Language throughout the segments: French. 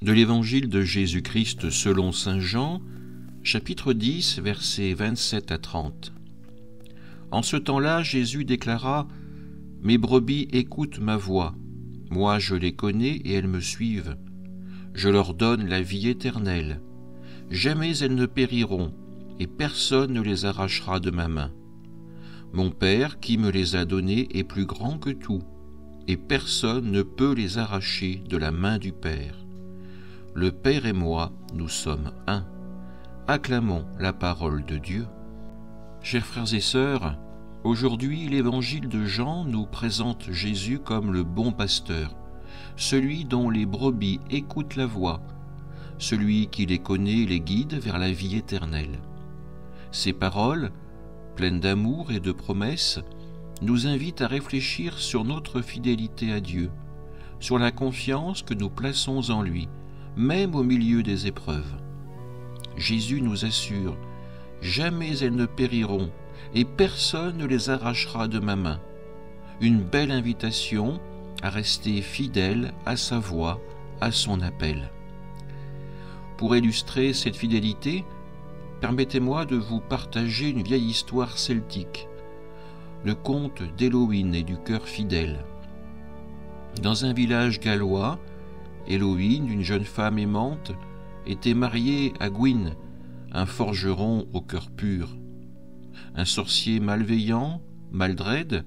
De l'Évangile de Jésus-Christ selon saint Jean, chapitre 10, versets 27 à 30. En ce temps-là, Jésus déclara : « Mes brebis écoutent ma voix. Moi je les connais et elles me suivent. Je leur donne la vie éternelle. Jamais elles ne périront, et personne ne les arrachera de ma main. Mon Père qui me les a donnés est plus grand que tout, et personne ne peut les arracher de la main du Père. Le Père et moi, nous sommes un. » Acclamons la parole de Dieu. Chers frères et sœurs, aujourd'hui l'Évangile de Jean nous présente Jésus comme le bon pasteur, celui dont les brebis écoutent la voix, celui qui les connaît et les guide vers la vie éternelle. Ces paroles, pleines d'amour et de promesses, nous invitent à réfléchir sur notre fidélité à Dieu, sur la confiance que nous plaçons en lui, même au milieu des épreuves. Jésus nous assure : jamais elles ne périront, et personne ne les arrachera de ma main. Une belle invitation à rester fidèle à sa voix, à son appel. Pour illustrer cette fidélité, permettez-moi de vous partager une vieille histoire celtique, le conte d'Héloïne et du cœur fidèle. Dans un village gallois, Héloïne, une jeune femme aimante, était mariée à Gwyn, un forgeron au cœur pur. Un sorcier malveillant, Maldred,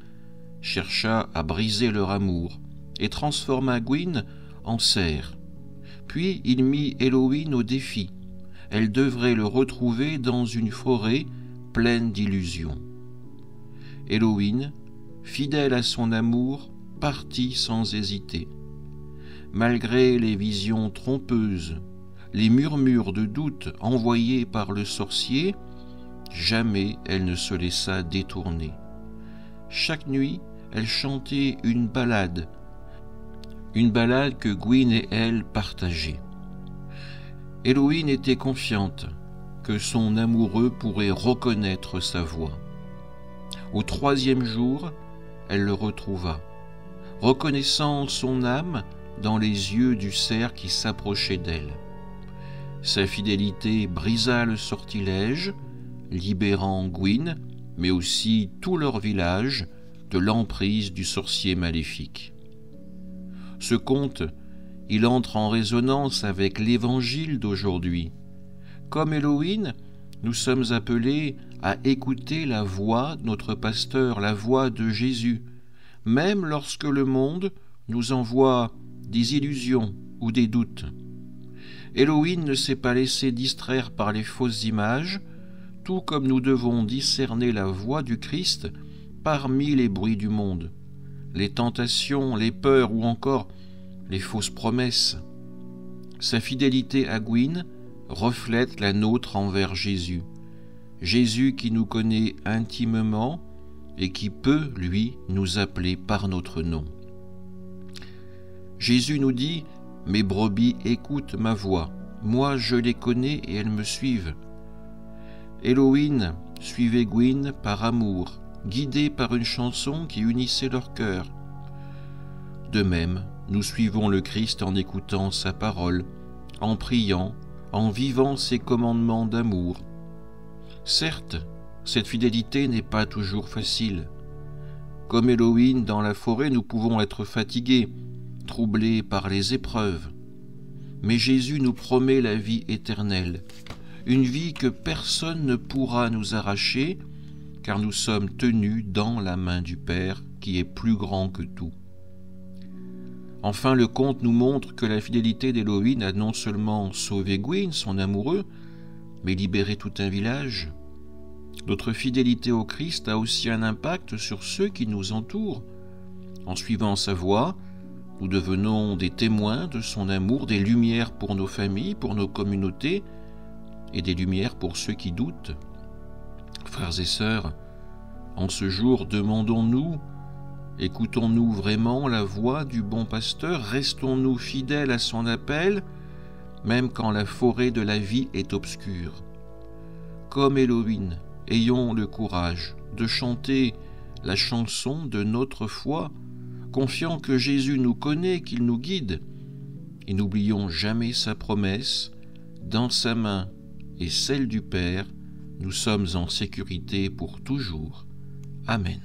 chercha à briser leur amour et transforma Gwyn en cerf. Puis il mit Héloïne au défi. Elle devrait le retrouver dans une forêt pleine d'illusions. Héloïne, fidèle à son amour, partit sans hésiter. Malgré les visions trompeuses, les murmures de doute envoyés par le sorcier, jamais elle ne se laissa détourner. Chaque nuit, elle chantait une ballade que Gwyn et elle partageaient. Héloïne était confiante que son amoureux pourrait reconnaître sa voix. Au 3e jour, elle le retrouva, reconnaissant son âme dans les yeux du cerf qui s'approchait d'elle. Sa fidélité brisa le sortilège, libérant Gwyn, mais aussi tout leur village, de l'emprise du sorcier maléfique. Ce conte, il entre en résonance avec l'Évangile d'aujourd'hui. Comme Héloïne, nous sommes appelés à écouter la voix de notre pasteur, la voix de Jésus, même lorsque le monde nous envoie des illusions ou des doutes. Héloïne ne s'est pas laissée distraire par les fausses images, tout comme nous devons discerner la voix du Christ parmi les bruits du monde, les tentations, les peurs ou encore les fausses promesses. Sa fidélité à Gwyn reflète la nôtre envers Jésus. Jésus qui nous connaît intimement et qui peut, lui, nous appeler par notre nom. Jésus nous dit : « Mes brebis écoutent ma voix. Moi je les connais et elles me suivent. » Héloïne suivait Gwyn par amour, guidée par une chanson qui unissait leur cœur. De même, nous suivons le Christ en écoutant sa parole, en priant, en vivant ses commandements d'amour. Certes, cette fidélité n'est pas toujours facile. Comme Héloïne dans la forêt, nous pouvons être fatigués, troublés par les épreuves. Mais Jésus nous promet la vie éternelle, une vie que personne ne pourra nous arracher, car nous sommes tenus dans la main du Père qui est plus grand que tout. Enfin, le conte nous montre que la fidélité d'Héloïne a non seulement sauvé Gwyn, son amoureux, mais libéré tout un village. Notre fidélité au Christ a aussi un impact sur ceux qui nous entourent. En suivant sa voix, nous devenons des témoins de son amour, des lumières pour nos familles, pour nos communautés, et des lumières pour ceux qui doutent. Frères et sœurs, en ce jour, demandons-nous, écoutons-nous vraiment la voix du bon pasteur? Restons-nous fidèles à son appel, même quand la forêt de la vie est obscure? Comme Héloïne, ayons le courage de chanter la chanson de notre foi, confiant que Jésus nous connaît, qu'il nous guide, et n'oublions jamais sa promesse, dans sa main et celle du Père, nous sommes en sécurité pour toujours. Amen.